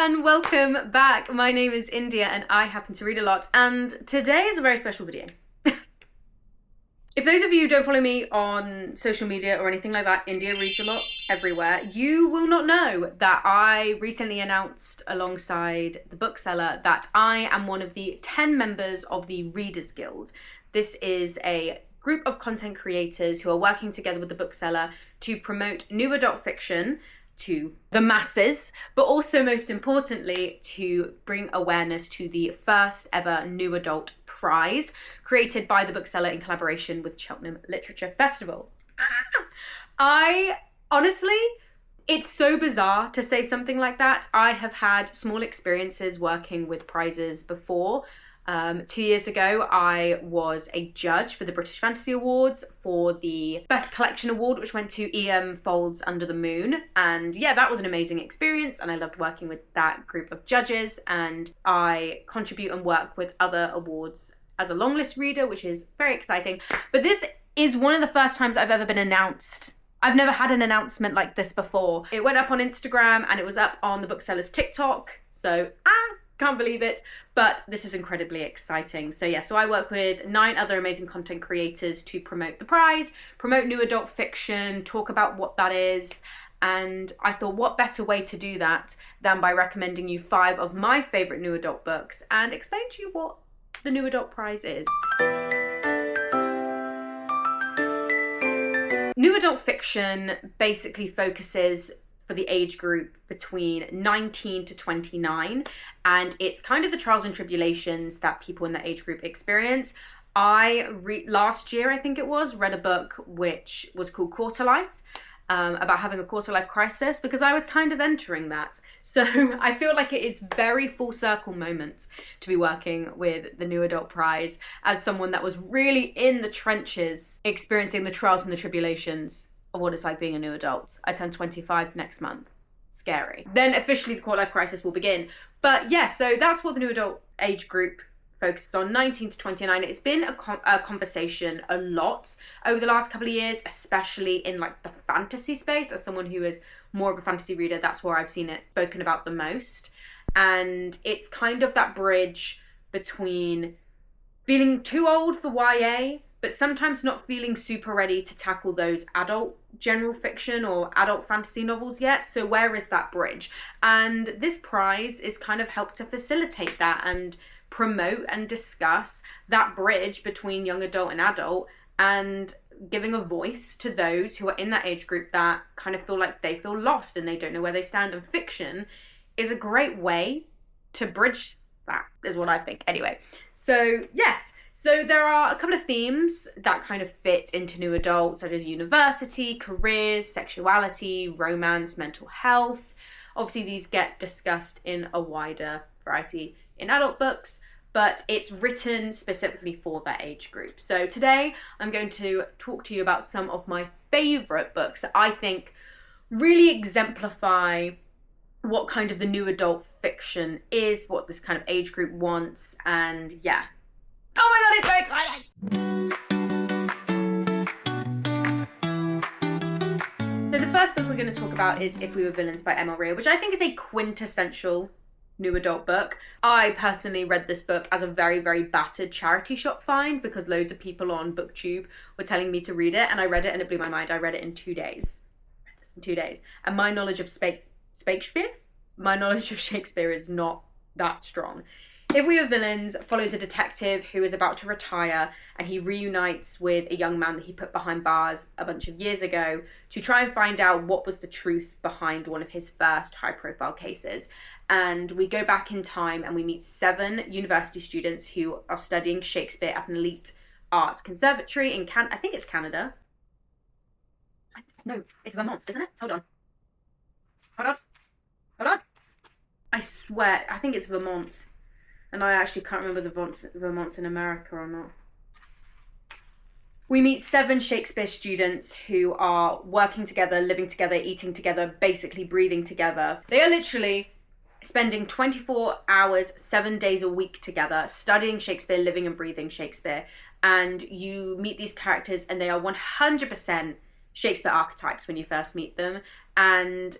and welcome back. My name is India and I happen to read a lot, and today is a very special video. If those of you who don't follow me on social media or anything like that, India reads a lot everywhere, you will not know that I recently announced alongside the Bookseller that I am one of the 10 members of the Readers Guild. This is a group of content creators who are working together with the Bookseller to promote new adult fiction to the masses, but also most importantly to bring awareness to the first ever new adult prize created by the Bookseller in collaboration with Cheltenham Literature Festival. I honestly, it's so bizarre to say something like that. I have had small experiences working with prizes before. 2 years ago, I was a judge for the British Fantasy Awards for the Best Collection Award, which went to E.M. Folds' Under the Moon. And yeah, that was an amazing experience. And I loved working with that group of judges. And I contribute and work with other awards as a long list reader, which is very exciting. But this is one of the first times I've ever been announced. I've never had an announcement like this before. It went up on Instagram and it was up on the Bookseller's TikTok. So, can't believe it, but this is incredibly exciting. So yeah, so I work with 9 other amazing content creators to promote the prize, promote new adult fiction, talk about what that is. And I thought, what better way to do that than by recommending you 5 of my favorite new adult books and explain to you what the new adult prize is. New adult fiction basically focuses for the age group between 19 to 29, and it's kind of the trials and tribulations that people in that age group experience. Last year, I think it was, read a book which was called Quarter Life, about having a quarter life crisis, because I was kind of entering that. So I feel like it is very full circle moment to be working with the New Adult Prize as someone that was really in the trenches, experiencing the trials and the tribulations of what it's like being a new adult. I turn 25 next month. Scary. Then officially the quarter life crisis will begin. But yeah, so that's what the new adult age group focuses on, 19 to 29. It's been a conversation a lot over the last couple of years, especially in like the fantasy space. As someone who is more of a fantasy reader, that's where I've seen it spoken about the most. And it's kind of that bridge between feeling too old for YA, but sometimes not feeling super ready to tackle those adult general fiction or adult fantasy novels yet. So where is that bridge? And this prize is kind of helped to facilitate that and promote and discuss that bridge between young adult and adult, and giving a voice to those who are in that age group that kind of feel like they feel lost and they don't know where they stand. And fiction is a great way to bridge that, is what I think. Anyway, so yes. So there are a couple of themes that kind of fit into new adult, such as university, careers, sexuality, romance, mental health. Obviously, these get discussed in a wider variety in adult books, but it's written specifically for that age group. So today, I'm going to talk to you about some of my favourite books that I think really exemplify what kind of the new adult fiction is, what this kind of age group wants, and yeah. Oh my god, it's so exciting! So the first book we're going to talk about is If We Were Villains by Bo-Reum, which I think is a quintessential new adult book. I personally read this book as a very, very battered charity shop find because loads of people on BookTube were telling me to read it, and I read it and it blew my mind. I read it in 2 days. And my knowledge of Shakespeare is not that strong. If We Were Villains follows a detective who is about to retire, and he reunites with a young man that he put behind bars a bunch of years ago to try and find out what was the truth behind one of his first high-profile cases. And we go back in time and we meet 7 university students who are studying Shakespeare at an elite arts conservatory in I think it's Canada. No, it's Vermont, isn't it? Hold on. I swear, I think it's Vermont. And I actually can't remember the Vermont's in America or not. We meet 7 Shakespeare students who are working together, living together, eating together, basically breathing together. They are literally spending 24 hours, 7 days a week together, studying Shakespeare, living and breathing Shakespeare. And you meet these characters and they are 100% Shakespeare archetypes when you first meet them. And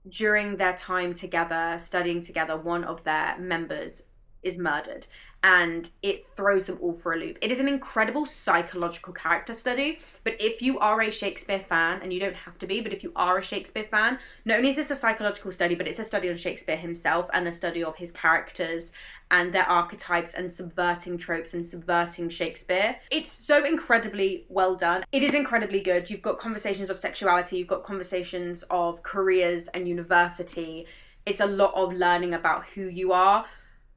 during their time together, studying together, one of their members is murdered, and it throws them all for a loop. It is an incredible psychological character study, but if you are a Shakespeare fan, and you don't have to be, but if you are a Shakespeare fan, not only is this a psychological study, but it's a study on Shakespeare himself and a study of his characters and their archetypes and subverting tropes and subverting Shakespeare. It's so incredibly well done. It is incredibly good. You've got conversations of sexuality, you've got conversations of careers and university. It's a lot of learning about who you are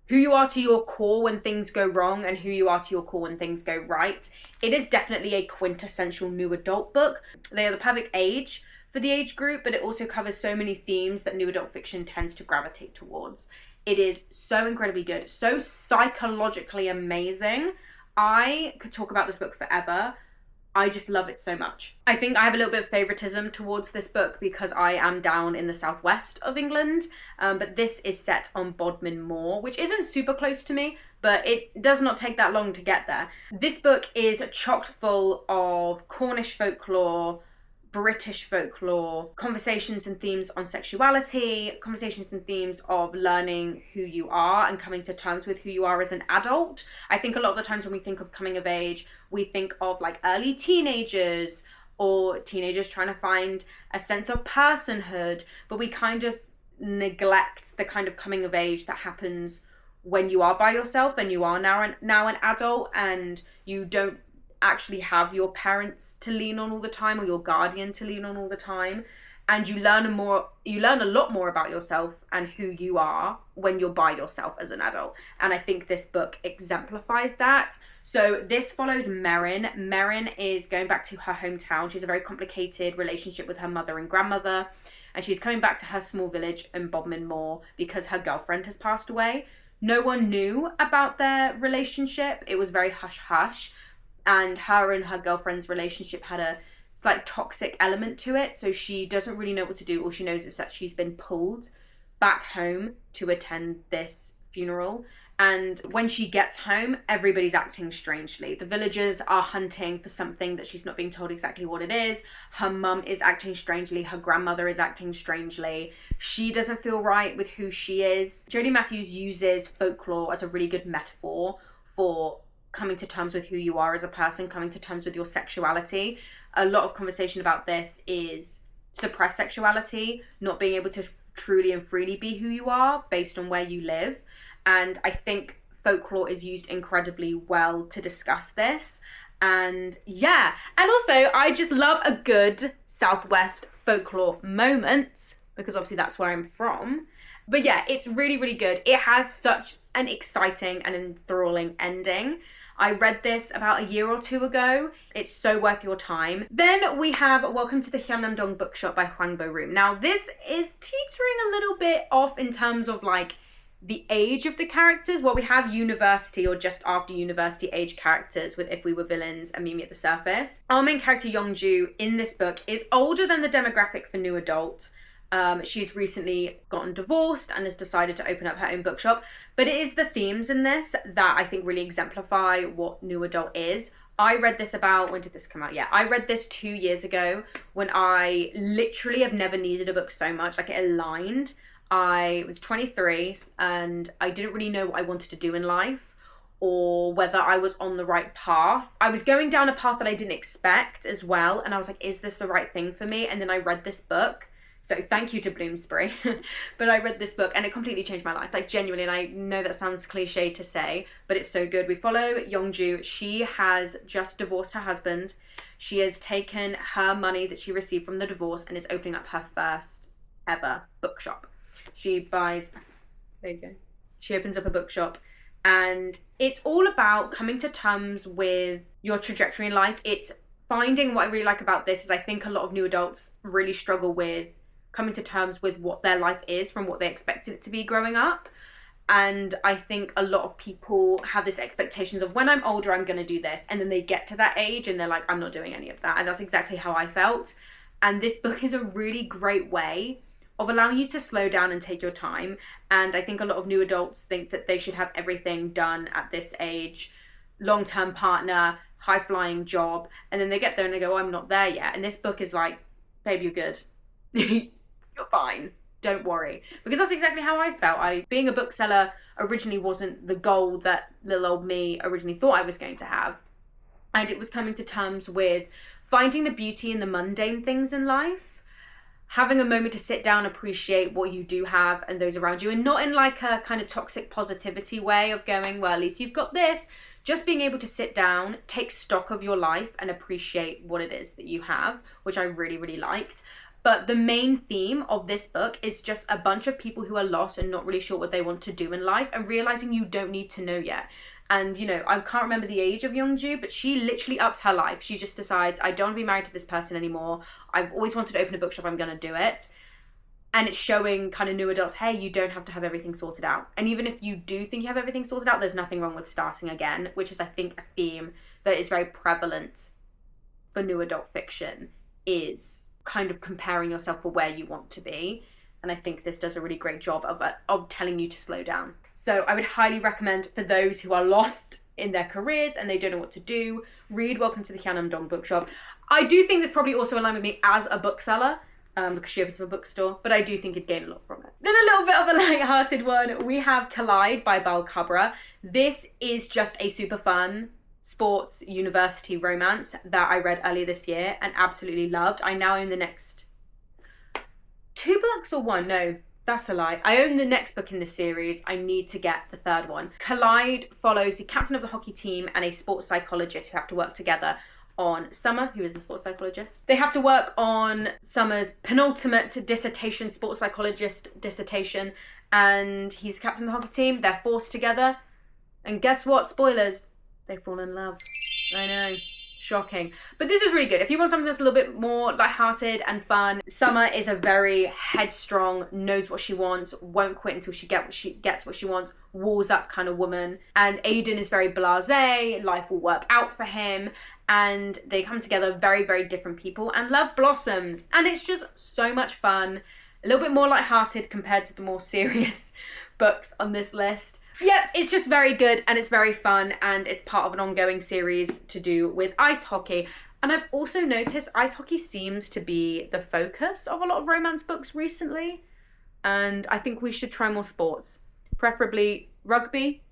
to your core when things go wrong, and who you are to your core when things go right. It is definitely a quintessential new adult book. They are the perfect age for the age group, but it also covers so many themes that new adult fiction tends to gravitate towards. It is so incredibly good, so psychologically amazing. I could talk about this book forever. I just love it so much. I think I have a little bit of favoritism towards this book because I am down in the southwest of England, but this is set on Bodmin Moor, which isn't super close to me, but it does not take that long to get there. This book is chock full of Cornish folklore, British folklore, conversations and themes on sexuality, conversations and themes of learning who you are and coming to terms with who you are as an adult. I think a lot of the times when we think of coming of age, we think of like early teenagers or teenagers trying to find a sense of personhood, but we kind of neglect the kind of coming of age that happens when you are by yourself and you are now an adult, and you don't actually have your parents to lean on all the time, or your guardian to lean on all the time, and you learn a lot more about yourself and who you are when you're by yourself as an adult. And I think this book exemplifies that. So this follows Merrin. Merrin is going back to her hometown. She's a very complicated relationship with her mother and grandmother, and she's coming back to her small village in Bodmin Moor because her girlfriend has passed away. No one knew about their relationship. It was very hush-hush. And her girlfriend's relationship had a slight toxic element to it. So she doesn't really know what to do. All she knows is that she's been pulled back home to attend this funeral. And when she gets home, everybody's acting strangely. The villagers are hunting for something that she's not being told exactly what it is. Her mum is acting strangely. Her grandmother is acting strangely. She doesn't feel right with who she is. Jodie Matthews uses folklore as a really good metaphor for coming to terms with who you are as a person, coming to terms with your sexuality. A lot of conversation about this is suppressed sexuality, not being able to truly and freely be who you are based on where you live. And I think folklore is used incredibly well to discuss this. And yeah, and also I just love a good Southwest folklore moment, because obviously that's where I'm from. But yeah, it's really, really good. It has such an exciting and enthralling ending. I read this about a year or two ago. It's so worth your time. Then we have Welcome to the Hyunam-Dong Bookshop by Hwang Bo-Reum. Now this is teetering a little bit off in terms of like the age of the characters. Well, we have university or just after university age characters with If We Were Villains and Meet Me at the Surface. Our main character Youngju in this book is older than the demographic for new adult. She's recently gotten divorced and has decided to open up her own bookshop. But it is the themes in this that I think really exemplify what new adult is. I read this when did this come out? Yeah, I read this 2 years ago when I literally have never needed a book so much. Like, it aligned. I was 23 and I didn't really know what I wanted to do in life or whether I was on the right path. I was going down a path that I didn't expect as well. And I was like, is this the right thing for me? And then I read this book. So thank you to Bloomsbury. But I read this book and it completely changed my life. Like, genuinely, and I know that sounds cliche to say, but it's so good. We follow Youngju. She has just divorced her husband. She has taken her money that she received from the divorce and is opening up her first ever bookshop. She buys, there you go. She opens up a bookshop and it's all about coming to terms with your trajectory in life. It's finding, what I really like about this is I think a lot of new adults really struggle with coming to terms with what their life is from what they expected it to be growing up. And I think a lot of people have this expectations of, when I'm older, I'm going to do this. And then they get to that age and they're like, I'm not doing any of that. And that's exactly how I felt. And this book is a really great way of allowing you to slow down and take your time. And I think a lot of new adults think that they should have everything done at this age, long-term partner, high-flying job. And then they get there and they go, oh, I'm not there yet. And this book is like, babe, you're good. You're fine. Don't worry. Because that's exactly how I felt. Being a bookseller originally wasn't the goal that little old me originally thought I was going to have. And it was coming to terms with finding the beauty in the mundane things in life, having a moment to sit down, appreciate what you do have and those around you, and not in like a kind of toxic positivity way of going, well, at least you've got this. Just being able to sit down, take stock of your life and appreciate what it is that you have, which I really, really liked. But the main theme of this book is just a bunch of people who are lost and not really sure what they want to do in life and realizing you don't need to know yet. And, you know, I can't remember the age of Youngju, but she literally ups her life. She just decides, I don't want to be married to this person anymore. I've always wanted to open a bookshop. I'm going to do it. And it's showing kind of new adults, hey, you don't have to have everything sorted out. And even if you do think you have everything sorted out, there's nothing wrong with starting again, which is, I think, a theme that is very prevalent for new adult fiction, is kind of comparing yourself for where you want to be. And I think this does a really great job of telling you to slow down. So I would highly recommend, for those who are lost in their careers and they don't know what to do, read Welcome to the Hyunam-Dong Bookshop. I do think this probably also aligned with me as a bookseller, because she opens a bookstore, but I do think you'd gain a lot from it. Then a little bit of a light-hearted one, we have Collide by Bal Kabra. This is just a super fun sports university romance that I read earlier this year and absolutely loved. I now own the next 2 books or 1? No, that's a lie. I own the next book in this series. I need to get the 3rd one. Collide follows the captain of the hockey team and a sports psychologist who have to work together on Summer, who is the sports psychologist. They have to work on Summer's penultimate dissertation, sports psychologist dissertation, and he's the captain of the hockey team. They're forced together, and guess what? Spoilers. They fall in love. I know. Shocking. But this is really good. If you want something that's a little bit more lighthearted and fun, Summer is a very headstrong, knows what she wants, won't quit until she gets what she wants, walls up kind of woman. And Aiden is very blasé, life will work out for him. And they come together, very, very different people, and love blossoms. And it's just so much fun. A little bit more lighthearted compared to the more serious books on this list. Yep, it's just very good and it's very fun, and it's part of an ongoing series to do with ice hockey. And I've also noticed ice hockey seems to be the focus of a lot of romance books recently. And I think we should try more sports, preferably rugby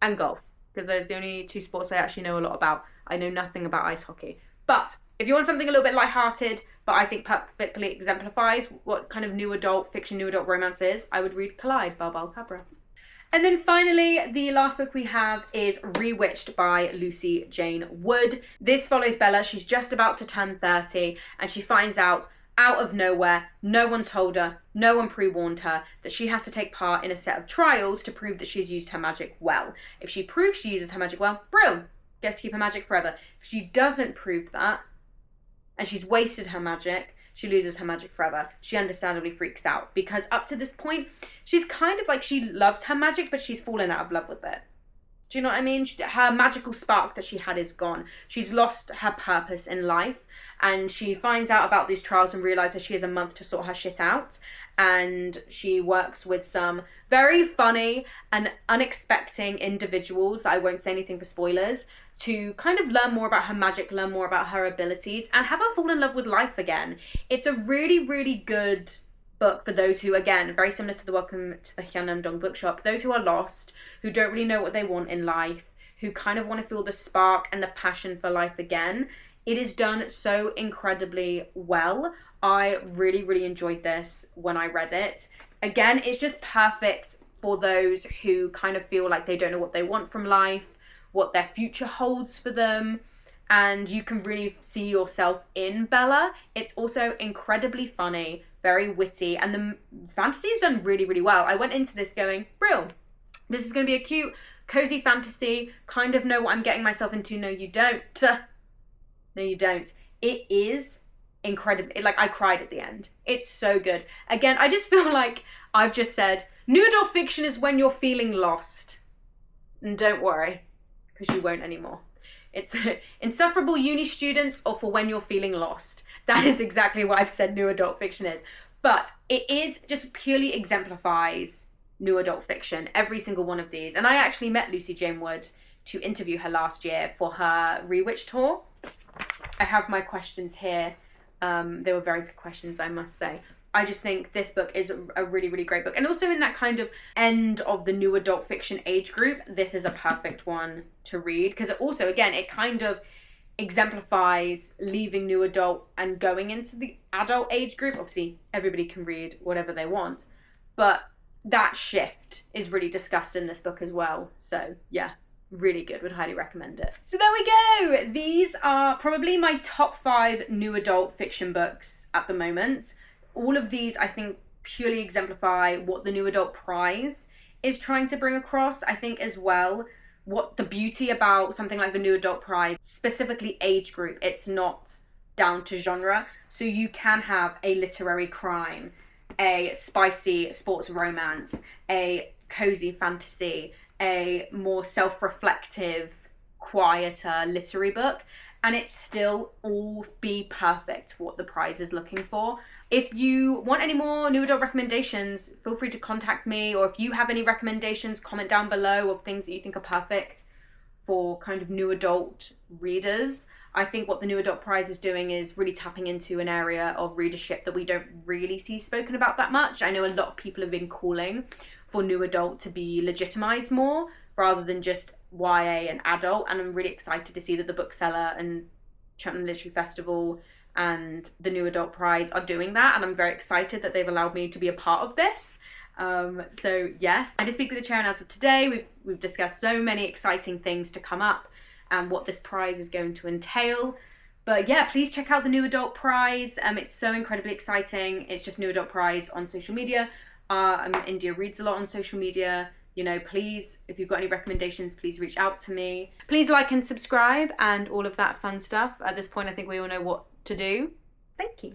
and golf, because those are the only 2 sports I actually know a lot about. I know nothing about ice hockey. But if you want something a little bit lighthearted, but I think perfectly exemplifies what kind of new adult fiction, new adult romance is, I would read Collide by Bal Kabra. And then finally, the last book we have is Rewitched by Lucy Jane Wood. This follows Bella. She's just about to turn 30 and she finds out of nowhere, no one told her, no one pre-warned her, that she has to take part in a set of trials to prove that she's used her magic well. If she proves she uses her magic well, brilliant, gets to keep her magic forever. If she doesn't prove that, and she's wasted her magic, she loses her magic forever. She understandably freaks out because up to this point, she's kind of like, she loves her magic, but she's fallen out of love with it. Do you know what I mean? Her magical spark that she had is gone. She's lost her purpose in life, and she finds out about these trials and realizes she has a month to sort her shit out. And she works with some very funny and unexpected individuals that I won't say anything for spoilers, to kind of learn more about her magic, learn more about her abilities, and have her fall in love with life again. It's a really, really good book for those who, again, very similar to the Welcome to the Hyunam-Dong Bookshop, those who are lost, who don't really know what they want in life, who kind of want to feel the spark and the passion for life again. It is done so incredibly well. I really, really enjoyed this when I read it. Again, it's just perfect for those who kind of feel like they don't know what they want from life, what their future holds for them, and you can really see yourself in Bella. It's also incredibly funny, very witty, and the fantasy is done really, really well. I went into this going, brilliant, this is going to be a cute, cozy fantasy, kind of know what I'm getting myself into. No, you don't. No, you don't. It is incredible. Like, I cried at the end. It's so good. Again, I just feel like I've just said, new adult fiction is when you're feeling lost. And don't worry, because you won't anymore. It's insufferable uni students or for when you're feeling lost. That is exactly what I've said new adult fiction is. But it is just purely exemplifies new adult fiction, every single one of these. And I actually met Lucy Jane Wood to interview her last year for her Rewitched tour. I have my questions here. They were very good questions, I must say. I just think this book is a really, really great book. And also in that kind of end of the new adult fiction age group, this is a perfect one to read. Because also, again, it kind of exemplifies leaving new adult and going into the adult age group. Obviously, everybody can read whatever they want. But that shift is really discussed in this book as well. So, yeah. Really good, would highly recommend it. So there we go. These are probably my top 5 new adult fiction books at the moment. All of these, I think, purely exemplify what the New Adult Prize is trying to bring across. I think as well, what the beauty about something like the New Adult Prize, specifically age group, it's not down to genre. So you can have a literary crime, a spicy sports romance, a cozy fantasy, a more self-reflective, quieter literary book, and it still all be perfect for what the prize is looking for. If you want any more new adult recommendations, feel free to contact me, or if you have any recommendations, comment down below of things that you think are perfect for kind of new adult readers. I think what the New Adult Prize is doing is really tapping into an area of readership that we don't really see spoken about that much. I know a lot of people have been calling for new adult to be legitimized more rather than just YA and adult, and I'm really excited to see that the Bookseller and Cheltenham Literary Festival and the New Adult Prize are doing that, and I'm very excited that they've allowed me to be a part of this. So yes, I did speak with the chair, and as of today we've discussed so many exciting things to come up and what this prize is going to entail. But yeah, please check out the New Adult Prize. It's so incredibly exciting. It's just New Adult Prize on social media. India reads a lot on social media. You know, please, if you've got any recommendations, please reach out to me. Please like and subscribe and all of that fun stuff. At this point, I think we all know what to do. Thank you.